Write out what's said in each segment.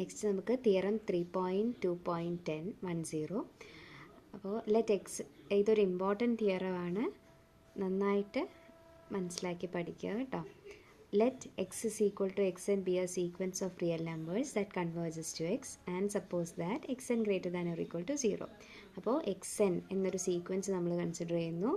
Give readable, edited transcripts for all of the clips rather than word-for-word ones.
Next നമുക്ക് theorem 3.2.10 അപ്പോൾ let X, ഇതൊരു ഇമ്പോർട്ടൻറ്റ് തിയറമാണ്, നന്നായിട്ട് മനസ്സിലാക്കി പഠിക്കുക കേട്ടോ. Let X is equal to X N be a sequence of real numbers that converges to X and suppose that X N greater than or equal to 0. അപ്പോൾ X N എന്നൊരു sequence നമ്മൾ consider ചെയ്യുന്നു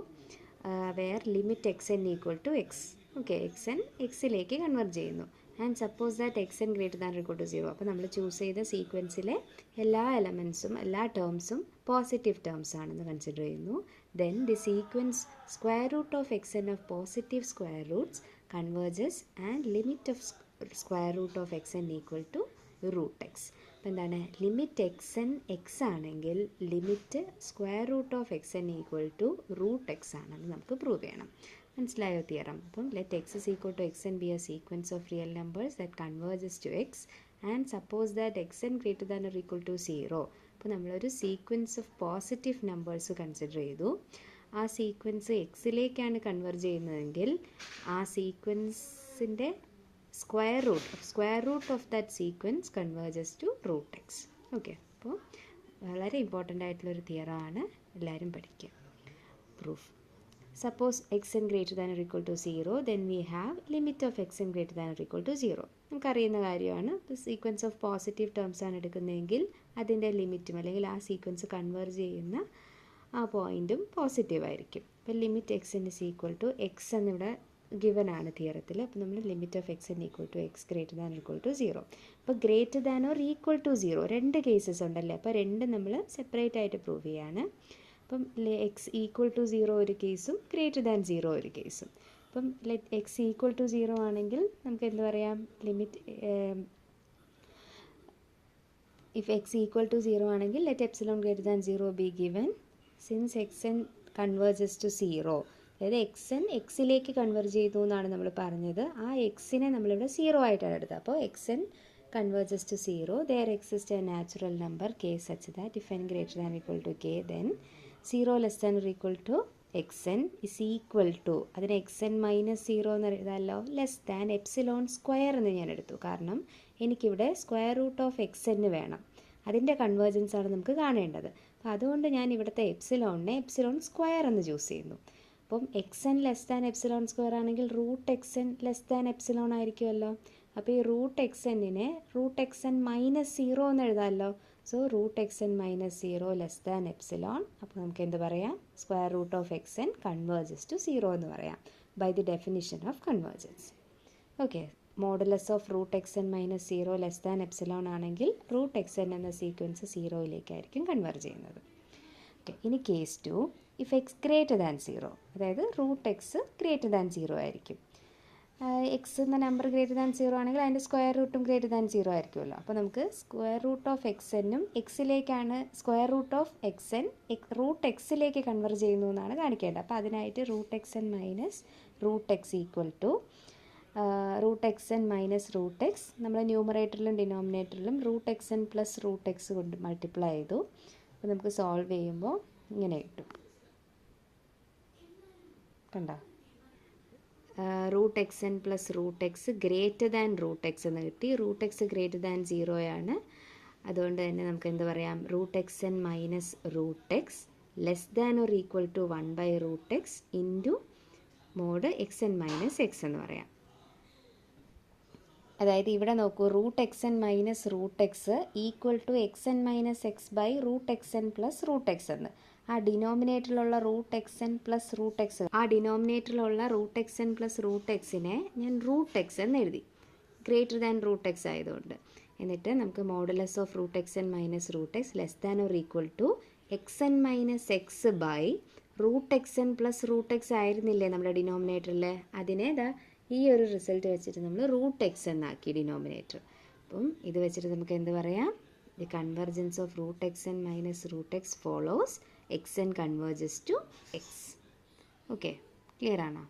where limit X N equal to X. Okay, X N എക്സിലേക്ക് convert ചെയ്യുന്നു and suppose that X N greater than equal to 0. അപ്പോൾ നമ്മൾ choose ചെയ്ത സീക്വൻസിലെ എല്ലാ എലമെൻസും എല്ലാ ടേംസും പോസിറ്റീവ് ടേംസ് ആണെന്ന് കൺസിഡർ ചെയ്യുന്നു. Then the sequence square root of X n of positive square roots converges and limit of square root of X N equal to root x. അപ്പോൾ എന്താണ്, ലിമിറ്റ് എക്സ് എൻ എക്സ് ആണെങ്കിൽ limit square root of X N equal to root x ആണെന്ന് നമുക്ക് prove ചെയ്യണം. മനസ്സിലായോ theorem? അപ്പം let X is equal to X N be a sequence of real numbers that converges to X and suppose that X N greater than or equal to 0. അപ്പോൾ നമ്മളൊരു sequence of positive numbers consider ചെയ്തു. ആ sequence എക്സിലേക്കാണ് converge ചെയ്യുന്നതെങ്കിൽ ആ സീക്വൻസിൻ്റെ square root of that sequence converges to root X. Okay, അപ്പോൾ വളരെ ഇമ്പോർട്ടൻ്റ് ആയിട്ടുള്ളൊരു തിയറമാണ്, എല്ലാവരും പഠിക്കുക. Proof: suppose xn greater than or equal to 0, then we have limit of xn greater than or equal to 0. നമുക്കറിയുന്ന കാര്യമാണ്. സീക്വൻസ് ഓഫ് പോസിറ്റീവ് ടേംസ് ആണ് എടുക്കുന്നതെങ്കിൽ അതിൻ്റെ ലിമിറ്റും അല്ലെങ്കിൽ ആ സീക്വൻസ് കൺവേർജ് ചെയ്യുന്ന ആ പോയിൻറ്റും പോസിറ്റീവ് ആയിരിക്കും. അപ്പോൾ limit X n is equal to x എന്നിവിടെ ഗിവൻ ആണ് തിയറത്തിൽ. അപ്പോൾ നമ്മൾ limit of X N equal to x greater than equal to 0. അപ്പോൾ greater than or equal to 0 രണ്ട് കേസസ് ഉണ്ടല്ലേ, അപ്പോൾ രണ്ടും നമ്മൾ സെപ്പറേറ്റ് ആയിട്ട് പ്രൂവ് ചെയ്യാണ്. അപ്പം എക്സ് ഈക്വൽ ടു 0 ഒരു കേസും ഗ്രേറ്റർ ദാൻ 0 ഒരു കേസും. അപ്പം എക്സ് ഈക്വൽ ടു 0 ആണെങ്കിൽ നമുക്ക് എന്ത് പറയാം, limit if x equal to 0 ആണെങ്കിൽ let epsilon greater than 0 be given since x N converges to 0. അതായത് എക്സ് എൻ എക്സിലേക്ക് കൺവേർജ് ചെയ്തു എന്നാണ് നമ്മൾ പറഞ്ഞത്. ആ എക്സിനെ നമ്മളിവിടെ 0 ആയിട്ടാണ് എടുത്തത്. അപ്പോൾ X N converges to 0, there exists a natural number k such that if n greater than or equal to k, then 0 less than or equal to xn is equal to, അതിന് xn മൈനസ് 0 എന്ന് എഴുതാമല്ലോ, less than epsilon square എന്ന് ഞാൻ എടുത്തു. കാരണം എനിക്കിവിടെ square root of X വേണം, അതിൻ്റെ convergence ആണ് നമുക്ക് കാണേണ്ടത്. അപ്പോൾ അതുകൊണ്ട് ഞാൻ ഇവിടുത്തെ എപ്സിലോണിനെ എപ്സിലോൺ സ്ക്വയർ എന്ന് ചൂസ് ചെയ്യുന്നു. അപ്പം X less than epsilon square ആണെങ്കിൽ root X less than epsilon ആയിരിക്കുമല്ലോ. അപ്പോൾ ഈ റൂട്ട് എക്സ് എന്നിനെ റൂട്ട് എക്സ് എൻ മൈനസ് 0 എന്ന് എഴുതാമല്ലോ. So root X N minus 0 less than epsilon. അപ്പോൾ നമുക്ക് എന്ത് പറയാം, square root of X N converges to 0 എന്ന് പറയാം by the definition of convergence. Okay, modulus of root X N minus 0 less than epsilon ആണെങ്കിൽ root X N എന്ന sequence 0യിലേക്കായിരിക്കും converge ചെയ്യുന്നത്. Okay, ഇനി case 2, if X greater than 0, അതായത് root X greater than 0 ആയിരിക്കും. X എന്ന number greater than 0 ആണെങ്കിൽ അതിൻ്റെ square റൂട്ടും ഗ്രേറ്റർ ദാൻ 0 ആയിരിക്കുമല്ലോ. അപ്പോൾ നമുക്ക് സ്ക്വയർ റൂട്ട് ഓഫ് എക്സ് എന്നും എക്സിലേക്കാണ് square root of X N root എക്സിലേക്ക് കൺവേർട്ട് ചെയ്യുന്നു എന്നാണ് കാണിക്കേണ്ടത്. അപ്പോൾ അതിനായിട്ട് root X N minus root X equal to root X N minus root X, നമ്മൾ ന്യൂമറേറ്ററിലും ഡിനോമിനേറ്ററിലും root X N plus root X കൊണ്ട് മൾട്ടിപ്ലൈ ചെയ്തു. അപ്പോൾ നമുക്ക് സോൾവ് ചെയ്യുമ്പോൾ ഇങ്ങനെ കിട്ടും, കണ്ടോ, root X N plus root X greater than root X എന്ന് കിട്ടി. റൂട്ട് എക്സ് ഗ്രേറ്റർ ദാൻ 0 ആണ്, അതുകൊണ്ട് തന്നെ നമുക്ക് എന്ത് പറയാം, root X N minus root X less than or equal to 1 by root X into mod X N minus X എന്ന് പറയാം. അതായത് ഇവിടെ നോക്കൂ, root X N minus root X equal to X N minus X by root X N plus root X എന്ന്. ആ ഡിനോമിനേറ്ററിലുള്ള root X N plus root X, ആ ഡിനോമിനേറ്ററിലുള്ള root X N plus root എക്സിനെ ഞാൻ റൂട്ട് എക്സ് എന്ന് എഴുതി, greater than root X ആയതുകൊണ്ട്. എന്നിട്ട് നമുക്ക് modulus of root X N minus root X less than or equal to X N minus X by root X N plus root X ആയിരുന്നില്ലേ നമ്മുടെ ഡിനോമിനേറ്ററിൽ, അതിനെ ഈ ഒരു റിസൾട്ട് വെച്ചിട്ട് നമ്മൾ റൂട്ട് എക്സ് എന്നാക്കി ഡിനോമിനേറ്റർ. അപ്പം ഇത് വെച്ചിട്ട് നമുക്ക് എന്ത് പറയാം, the convergence of root X N minus root x follows x N converges to X. Okay, clear ആണോ?